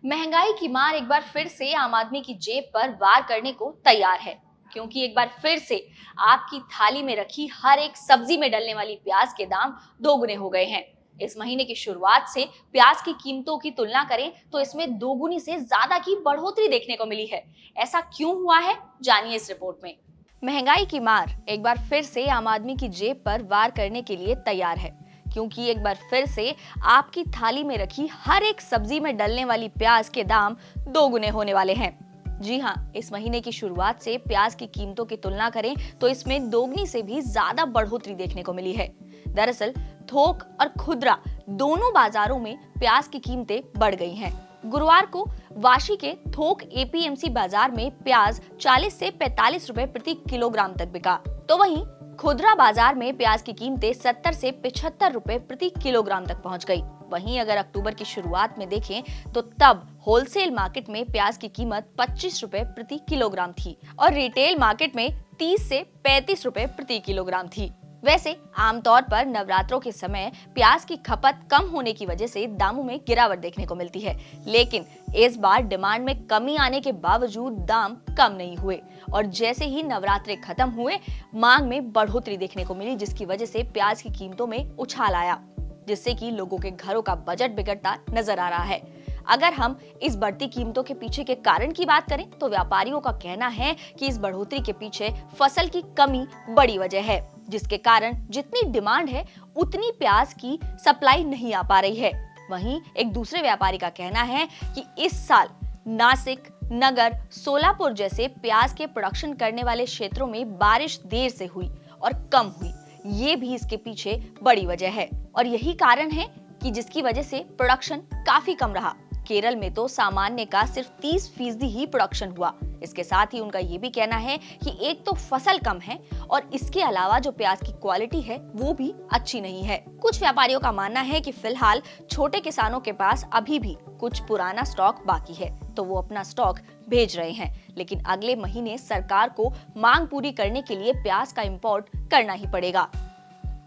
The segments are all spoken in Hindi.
महंगाई की मार एक बार फिर से आम आदमी की जेब पर वार करने को तैयार है, क्योंकि एक बार फिर से आपकी थाली में रखी हर एक सब्जी में डलने वाली प्याज के दाम दोगुने हो गए हैं। इस महीने की शुरुआत से प्याज की कीमतों की तुलना करें तो इसमें दोगुनी से ज्यादा की बढ़ोतरी देखने को मिली है। ऐसा क्यों हुआ है, जानिए इस रिपोर्ट में। महंगाई की मार एक बार फिर से आम आदमी की जेब पर वार करने के लिए तैयार है, क्योंकि एक बार फिर से आपकी थाली में रखी हर एक सब्जी में डलने वाली प्याज के दाम दोगुने होने वाले हैं। जी हाँ, इस महीने की शुरुआत से प्याज की कीमतों की तुलना करें तो इसमें दोगुनी से भी ज्यादा बढ़ोतरी देखने को मिली है। दरअसल थोक और खुदरा दोनों बाजारों में प्याज की कीमतें बढ़ गई हैं। गुरुवार को वाशी के थोक एपीएमसी बाजार में प्याज 40 से 45 रुपए प्रति किलोग्राम तक बिका, तो वहीं खुदरा बाजार में प्याज की कीमतें 70 से 75 रुपए प्रति किलोग्राम तक पहुंच गई। वहीं अगर अक्टूबर की शुरुआत में देखें तो तब होलसेल मार्केट में प्याज की कीमत 25 रुपए प्रति किलोग्राम थी और रिटेल मार्केट में 30 से 35 रुपए प्रति किलोग्राम थी। वैसे आमतौर पर नवरात्रों के समय प्याज की खपत कम होने की वजह से दामों में गिरावट देखने को मिलती है, लेकिन इस बार डिमांड में कमी आने के बावजूद दाम कम नहीं हुए और जैसे ही नवरात्रे खत्म हुए मांग में बढ़ोतरी देखने को मिली, जिसकी वजह से प्याज की कीमतों में उछाल आया, जिससे कि लोगों के घरों का बजट बिगड़ता नजर आ रहा है। अगर हम इस बढ़ती कीमतों के पीछे के कारण की बात करें तो व्यापारियों का कहना है कि इस बढ़ोतरी के पीछे फसल की कमी बड़ी वजह है, जिसके कारण जितनी डिमांड है उतनी प्याज की सप्लाई नहीं आ पा रही है। वहीं एक दूसरे व्यापारी का कहना है कि इस साल नासिक, नगर, सोलापुर जैसे प्याज के प्रोडक्शन करने वाले क्षेत्रों में बारिश देर से हुई और कम हुई, ये भी इसके पीछे बड़ी वजह है और यही कारण है कि जिसकी वजह से प्रोडक्शन काफी कम रहा। केरल में तो सामान्य का सिर्फ 30% ही प्रोडक्शन हुआ। इसके साथ ही उनका ये भी कहना है कि एक तो फसल कम है और इसके अलावा जो प्याज की क्वालिटी है वो भी अच्छी नहीं है। कुछ व्यापारियों का मानना है कि फिलहाल छोटे किसानों के पास अभी भी कुछ पुराना स्टॉक बाकी है, तो वो अपना स्टॉक भेज रहे हैं, लेकिन अगले महीने सरकार को मांग पूरी करने के लिए प्याज का इंपोर्ट करना ही पड़ेगा।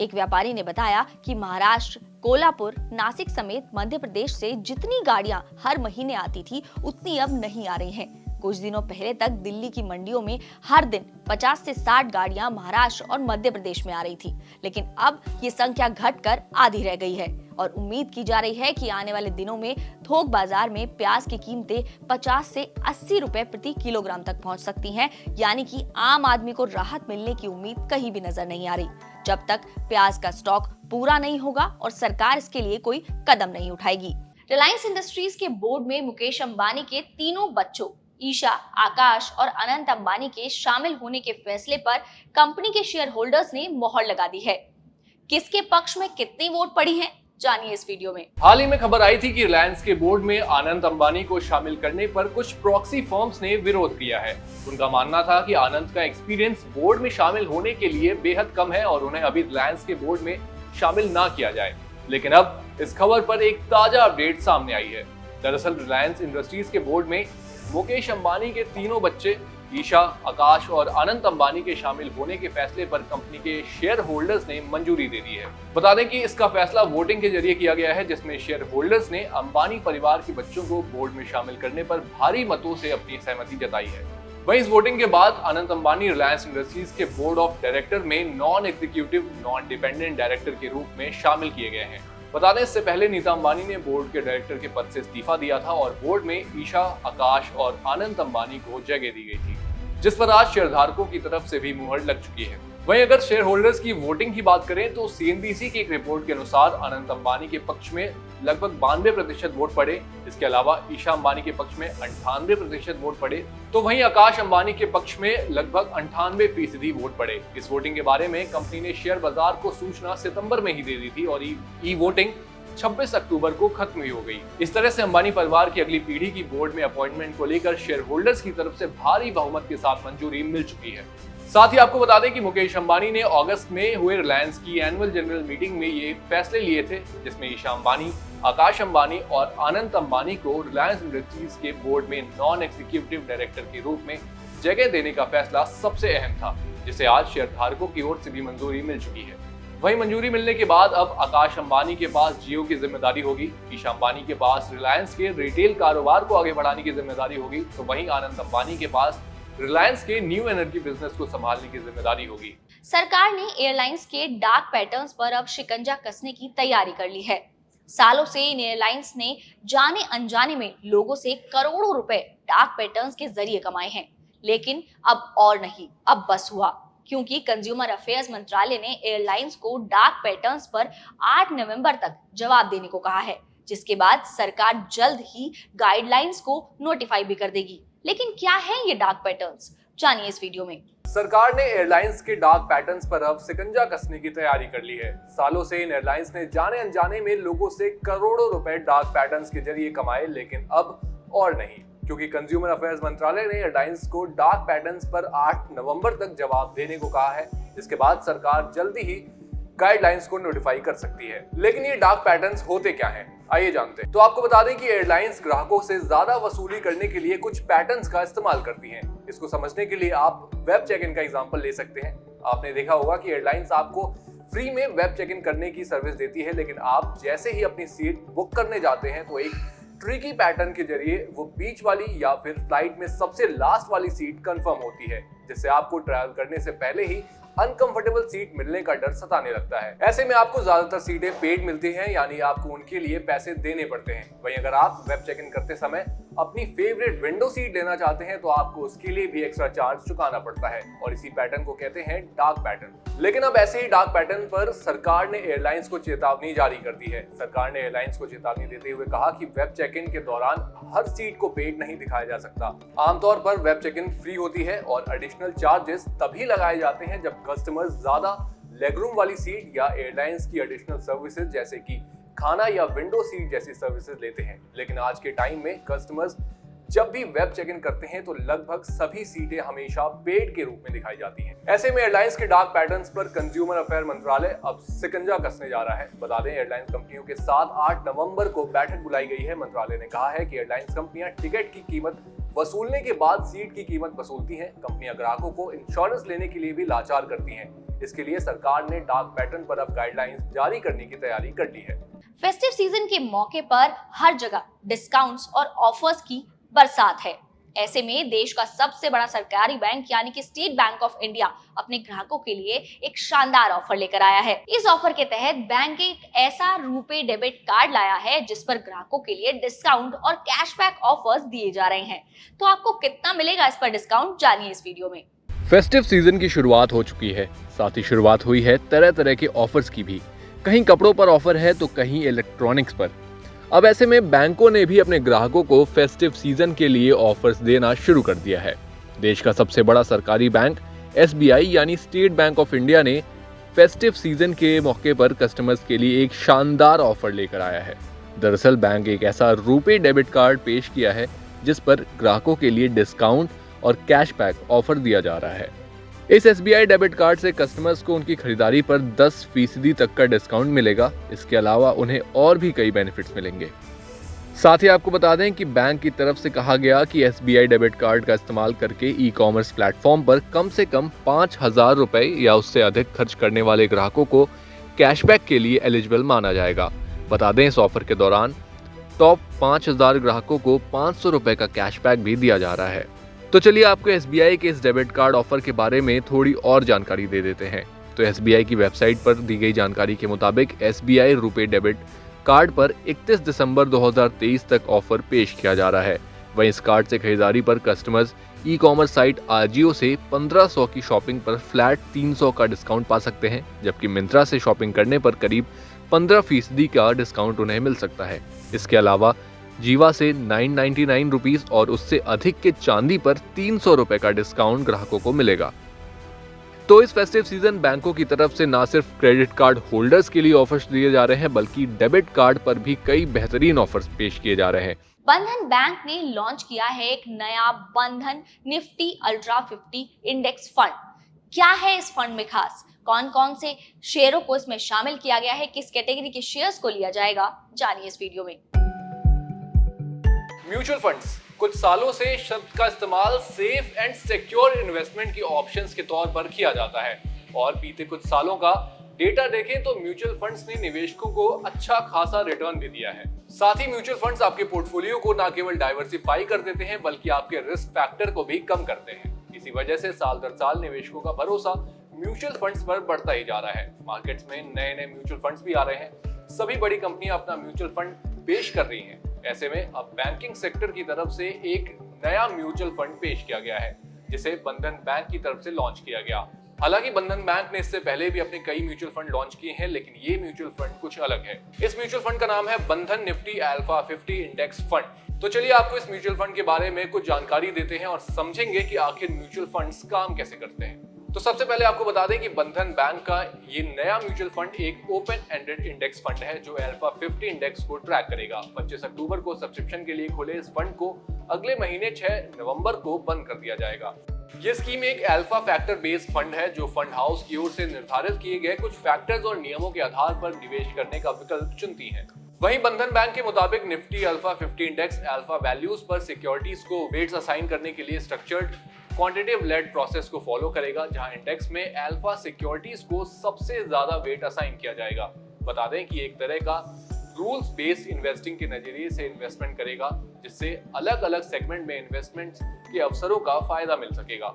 एक व्यापारी ने बताया कि महाराष्ट्र, कोल्हापुर, नासिक समेत मध्य प्रदेश से जितनी गाड़ियां हर महीने आती थी उतनी अब नहीं आ रही हैं। कुछ दिनों पहले तक दिल्ली की मंडियों में हर दिन 50 से 60 गाड़ियां महाराष्ट्र और मध्य प्रदेश में आ रही थी, लेकिन अब ये संख्या घटकर आधी रह गई है और उम्मीद की जा रही है कि आने वाले दिनों में थोक बाजार में प्याज की कीमतें 50 से 80 रुपए प्रति किलोग्राम तक पहुंच सकती हैं, यानी कि आम आदमी को राहत मिलने की उम्मीद कहीं भी नजर नहीं आ रही, जब तक प्याज का स्टॉक पूरा नहीं होगा और सरकार इसके लिए कोई कदम नहीं उठाएगी। रिलायंस इंडस्ट्रीज के बोर्ड में मुकेश अंबानी के तीनों बच्चों ईशा, आकाश और अनंत अंबानी के शामिल होने के फैसले पर कंपनी के शेयर होल्डर्स ने मोहर लगा दी है। किसके पक्ष में कितनी वोट पड़ी हैं, जानिए इस वीडियो में। हाल ही में खबर आई थी कि रिलायंस के बोर्ड में अनंत अंबानी को शामिल करने पर कुछ प्रॉक्सी फर्म्स ने विरोध किया है। उनका मानना था कि अनंत का एक्सपीरियंस बोर्ड में शामिल होने के लिए बेहद कम है और उन्हें अभी रिलायंस के बोर्ड में शामिल ना किया जाए, लेकिन अब इस खबर पर एक ताजा अपडेट सामने आई है। दरअसल रिलायंस इंडस्ट्रीज के बोर्ड में मुकेश अंबानी के तीनों बच्चे ईशा, आकाश और अनंत अंबानी के शामिल होने के फैसले पर कंपनी के शेयर होल्डर्स ने मंजूरी दे दी है। बता दें कि इसका फैसला वोटिंग के जरिए किया गया है, जिसमें शेयर होल्डर्स ने अंबानी परिवार के बच्चों को बोर्ड में शामिल करने पर भारी मतों से अपनी सहमति जताई है। वहीं इस वोटिंग के बाद अनंत अंबानी रिलायंस इंडस्ट्रीज के बोर्ड ऑफ डायरेक्टर में non executive, non dependent director के रूप में शामिल किए गए हैं। बता दें, इससे पहले नीता अंबानी ने बोर्ड के डायरेक्टर के पद से इस्तीफा दिया था और बोर्ड में ईशा, आकाश और अनंत अंबानी को जगह दी गई थी, जिस पर आज शेयरधारकों की तरफ से भी मुहर लग चुकी है। वहीं अगर शेयर होल्डर्स की वोटिंग की बात करें तो सीएनबीसी की एक रिपोर्ट के अनुसार अनंत अंबानी के पक्ष में लगभग 92% वोट पड़े। इसके अलावा ईशा अंबानी के पक्ष में 98% वोट पड़े, तो वहीं आकाश अंबानी के पक्ष में लगभग 98% वोट पड़े। इस वोटिंग के बारे में कंपनी ने शेयर बाजार को सूचना सितंबर में ही दे दी थी और ई वोटिंग 26 अक्टूबर को खत्म ही हो गई। इस तरह से अंबानी परिवार की अगली पीढ़ी की बोर्ड में अपॉइंटमेंट को लेकर शेयर होल्डर्स की तरफ से भारी बहुमत के साथ मंजूरी मिल चुकी है। साथ ही आपको बता दें कि मुकेश अंबानी ने अगस्त में हुए रिलायंस की एनुअल जनरल मीटिंग में ये फैसले लिए थे, जिसमें ईशा अंबानी, आकाश अंबानी और अनंत अंबानी को रिलायंस इंडस्ट्रीज के बोर्ड में नॉन एग्जीक्यूटिव डायरेक्टर के रूप में जगह देने का फैसला सबसे अहम था, जिसे आज शेयरधारकों की ओर से भी मंजूरी मिल चुकी है। वहीं मंजूरी मिलने के बाद अब आकाश अंबानी के पास जियो की जिम्मेदारी होगी, ईशा अंबानी के पास रिलायंस के रिटेल कारोबार को आगे बढ़ाने की जिम्मेदारी होगी, तो वहीं आनंद अंबानी के पास रिलायंस के न्यू एनर्जी बिजनेस को संभालने की जिम्मेदारी होगी। सरकार ने एयरलाइंस के डार्क पैटर्न्स पर अब शिकंजा कसने की तैयारी कर ली है। सालों से इन एयरलाइंस ने जाने अनजाने में लोगों से करोड़ों रुपए डार्क पैटर्न्स के जरिए कमाए हैं, लेकिन अब और नहीं, अब बस हुआ, क्योंकि कंज्यूमर अफेयर्स मंत्रालय ने एयरलाइंस को डार्क पैटर्न्स पर 8 नवंबर तक जवाब देने को कहा है, जिसके बाद सरकार जल्द ही गाइडलाइंस को नोटिफाई भी कर देगी। लेकिन क्या है ये डार्क पैटर्न्स, जानिए इस वीडियो में। सरकार ने एयरलाइंस के डार्क पैटर्न्स पर अब शिकंजा कसने की तैयारी कर ली है। सालों से इन एयरलाइंस ने जाने अनजाने में लोगों से करोड़ों रुपए डार्क पैटर्न्स के जरिए कमाए, लेकिन अब और नहीं, क्योंकि कंज्यूमर अफेयर्स मंत्रालय ने एयरलाइंस को डार्क पैटर्न्स पर 8 नवंबर तक जवाब देने को कहा है। इसके बाद सरकार जल्दी ही गाइडलाइंस को नोटिफाई कर सकती है। लेकिन ये डार्क पैटर्न्स होते क्या हैं, आइए जानते हैं। तो आपको बता दें कि एयरलाइंस ग्राहकों से ज्यादा वसूली करने के लिए कुछ पैटर्न्स का इस्तेमाल करती हैं। इसको समझने के लिए आप वेब चेक इन का एग्जांपल ले सकते हैं। आपने देखा होगा कि एयरलाइंस आपको फ्री में वेब चेक इन करने की सर्विस देती है, लेकिन आप जैसे ही अपनी सीट बुक करने जाते हैं तो एक ट्रिकी पैटर्न के जरिए वो बीच वाली या फिर फ्लाइट में सबसे लास्ट वाली सीट कंफर्म होती है, जिससे आपको ट्रैवल करने से पहले ही अनकंफर्टेबल सीट मिलने का डर सताने लगता है। ऐसे में आपको ज्यादातर सीटें पेड मिलती हैं, यानी आपको उनके लिए पैसे देने पड़ते हैं। वहीं अगर आप वेब चेक इन करते समय अपनी फेवरेट विंडो सीट लेना चाहते हैं तो आपको उसके लिए भी एक्स्ट्रा चार्ज चुकाना पड़ता है, और इसी पैटर्न को कहते हैं डार्क पैटर्न। लेकिन अब ऐसे ही डार्क पैटर्न पर सरकार ने एयरलाइंस को चेतावनी जारी कर दी है। सरकार ने एयरलाइंस को चेतावनी देते हुए कहा कि वेब चेक इन के दौरान हर सीट को पेड नहीं दिखाया जा सकता। आमतौर पर वेब चेक इन फ्री होती है और एडिशनल चार्जेस तभी लगाए जाते हैं जब कस्टमर्स ज्यादा लेगरूम वाली सीट या एयरलाइंस की एडिशनल सर्विसेज जैसे कि खाना या विंडो सीट जैसी सर्विसेज लेते हैं। लेकिन आज के टाइम में कस्टमर्स जब भी वेब चेक इन करते हैं तो लगभग सभी सीटें हमेशा पेड के रूप में दिखाई जाती हैं। ऐसे में एयरलाइंस के डार्क पैटर्न्स पर कंज्यूमर अफेयर मंत्रालय अब शिकंजा कसने जा रहा है। बता दें, एयरलाइंस कंपनियों के साथ 8 नवंबर को बैठक बुलाई गई है। मंत्रालय ने कहा है कि एयरलाइंस कंपनियां टिकट की कीमत वसूलने के बाद सीट की कीमत वसूलती हैं। कंपनियां ग्राहकों को इंश्योरेंस लेने के लिए भी लाचार करती हैं। इसके लिए सरकार ने डार्क पैटर्न पर अब गाइडलाइंस जारी करने की तैयारी कर ली है। फेस्टिव सीजन के मौके पर हर जगह डिस्काउंट्स और ऑफर्स की बरसात है। ऐसे में देश का सबसे बड़ा सरकारी बैंक यानी कि स्टेट बैंक ऑफ इंडिया अपने ग्राहकों के लिए एक शानदार ऑफर लेकर आया है। इस ऑफर के तहत बैंक एक ऐसा रुपे डेबिट कार्ड लाया है जिस पर ग्राहकों के लिए डिस्काउंट और कैशबैक ऑफर्स दिए जा रहे हैं। तो आपको कितना मिलेगा इस पर डिस्काउंट, जानिए इस वीडियो में। फेस्टिव सीजन की शुरुआत हो चुकी है, साथ ही शुरुआत हुई है तरह तरह के ऑफर्स की भी। कहीं कपड़ों पर ऑफर है तो कहीं इलेक्ट्रॉनिक्स पर। अब ऐसे में बैंकों ने भी अपने ग्राहकों को फेस्टिव सीजन के लिए ऑफर्स देना शुरू कर दिया है। देश का सबसे बड़ा सरकारी बैंक SBI यानी स्टेट बैंक ऑफ इंडिया ने फेस्टिव सीजन के मौके पर कस्टमर्स के लिए एक शानदार ऑफर लेकर आया है। दरअसल बैंक एक ऐसा रुपे डेबिट कार्ड पेश किया है जिस पर ग्राहकों के लिए डिस्काउंट और कैशबैक ऑफर दिया जा रहा है। इस SBI डेबिट कार्ड से कस्टमर्स को उनकी खरीदारी पर 10% तक का डिस्काउंट मिलेगा। इसके अलावा उन्हें और भी कई बेनिफिट्स मिलेंगे। साथ ही आपको बता दें कि बैंक की तरफ से कहा गया कि SBI डेबिट कार्ड का इस्तेमाल करके ई-कॉमर्स प्लेटफॉर्म पर कम से कम 5,000 रुपए या उससे अधिक खर्च करने वाले ग्राहकों को कैशबैक के लिए एलिजिबल माना जाएगा। बता दें, इस ऑफर के दौरान टॉप 5,000 ग्राहकों को 500 रुपए का कैशबैक भी दिया जा रहा है। तो चलिए आपको SBI के इस डेबिट कार्ड ऑफर के बारे में थोड़ी और जानकारी दे देते हैं। तो SBI की वेबसाइट पर दी गई जानकारी के मुताबिक SBI रुपे डेबिट कार्ड पर 31 दिसंबर 2023 तक ऑफर पेश किया जा रहा है। वहीं इस कार्ड से खरीदारी पर कस्टमर्स ई-कॉमर्स साइट आजियो से 1500 की शॉपिंग पर फ्लैट 300 का डिस्काउंट पा सकते हैं, जबकि मिंत्रा से शॉपिंग करने पर करीब 15% का डिस्काउंट उन्हें मिल सकता है। इसके अलावा जीवा से 999 रुपीज और उससे अधिक के चांदी पर 300 रुपए का डिस्काउंट ग्राहकों को मिलेगा। तो इस फेस्टिव सीजन बैंकों की तरफ से न सिर्फ क्रेडिट कार्ड होल्डर्स के लिए ऑफर्स दिए जा रहे हैं, बल्कि डेबिट कार्ड पर भी कई बेहतरीन ऑफर्स पेश किए जा रहे हैं। बंधन बैंक ने लॉन्च किया है एक नया बंधन निफ्टी अल्ट्रा 50 इंडेक्स फंड। क्या है इस फंड में खास, कौन कौन से शेयरों को इसमें शामिल किया गया है, किस कैटेगरी के शेयर्स को लिया जाएगा, जानिए इस वीडियो में। म्यूचुअल फंड्स कुछ सालों से शब्द का इस्तेमाल सेफ एंड सिक्योर इन्वेस्टमेंट की ऑप्शंस के तौर पर किया जाता है और बीते कुछ सालों का डेटा देखें तो म्यूचुअल फंड्स ने निवेशकों को अच्छा खासा रिटर्न भी दिया है। साथ ही म्यूचुअल फंड्स आपके पोर्टफोलियो को न केवल डाइवर्सिफाई कर देते हैं बल्कि आपके रिस्क फैक्टर को भी कम करते हैं। इसी वजह से साल दर साल निवेशकों का भरोसा म्यूचुअल फंड्स पर बढ़ता ही जा रहा है। मार्केट्स में नए नए म्यूचुअल फंड्स भी आ रहे हैं। सभी बड़ी कंपनियां अपना म्यूचुअल फंड पेश कर रही हैं। ऐसे में अब बैंकिंग सेक्टर की तरफ से एक नया म्यूचुअल फंड पेश किया गया है, जिसे बंधन बैंक की तरफ से लॉन्च किया गया। हालांकि बंधन बैंक ने इससे पहले भी अपने कई म्यूचुअल फंड लॉन्च किए हैं, लेकिन ये म्यूचुअल फंड कुछ अलग है। इस म्यूचुअल फंड का नाम है बंधन निफ्टी अल्फा 50 इंडेक्स फंड। तो चलिए आपको इस म्यूचुअल फंड के बारे में कुछ जानकारी देते हैं और समझेंगे कि आखिर म्यूचुअल फंड्स काम कैसे करते हैं। तो सबसे पहले आपको बता दें कि बंधन बैंक का ये नया म्यूचुअल फंड एक ओपन एंडेड इंडेक्स फंड है जो अल्फा 50 इंडेक्स को ट्रैक करेगा। 25 अक्टूबर को सब्सक्रिप्शन के लिए खुले इस फंड को अगले महीने 6 नवंबर को बंद कर दिया जाएगा। ये स्कीम एक अल्फा फैक्टर बेस्ड फंड है जो फंड हाउस की ओर से निर्धारित किए गए कुछ फैक्टर्स और नियमों के आधार पर निवेश करने का विकल्प चुनती है। वहीं बंधन बैंक के मुताबिक Nifty alpha 50 index alpha values पर सिक्योरिटीज को वेट्स असाइन करने के लिए स्ट्रक्चर्ड क्वांटिटेटिव लेड प्रोसेस को फॉलो करेगा, जहां इंडेक्स में अल्फा सिक्योरिटीज को सबसे ज्यादा वेट असाइन किया जाएगा। बता दें कि एक तरह का रूल्स बेस्ड इन्वेस्टिंग के नजरिए से इन्वेस्टमेंट करेगा, जिससे अलग अलग सेगमेंट में इन्वेस्टमेंट के अवसरों का फायदा मिल सकेगा।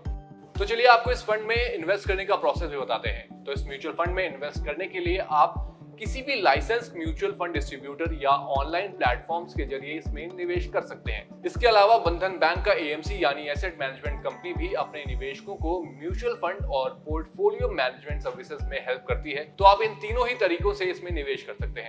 तो चलिए आपको इस फंड में इन्वेस्ट करने का प्रोसेस भी बताते हैं। तो इस म्यूचुअल फंड में इन्वेस्ट करने के लिए आप किसी भी लाइसेंस्ड म्यूचुअल फंड डिस्ट्रीब्यूटर या ऑनलाइन प्लेटफॉर्म्स के जरिए इसमें निवेश कर सकते हैं। इसके अलावा बंधन बैंक का एएमसी यानी एसेट मैनेजमेंट कंपनी भी अपने निवेशकों को म्यूचुअल फंड और पोर्टफोलियो मैनेजमेंट सर्विसेज में हेल्प करती है। तो आप इन तीनों ही तरीकों से इसमें निवेश कर सकते हैं।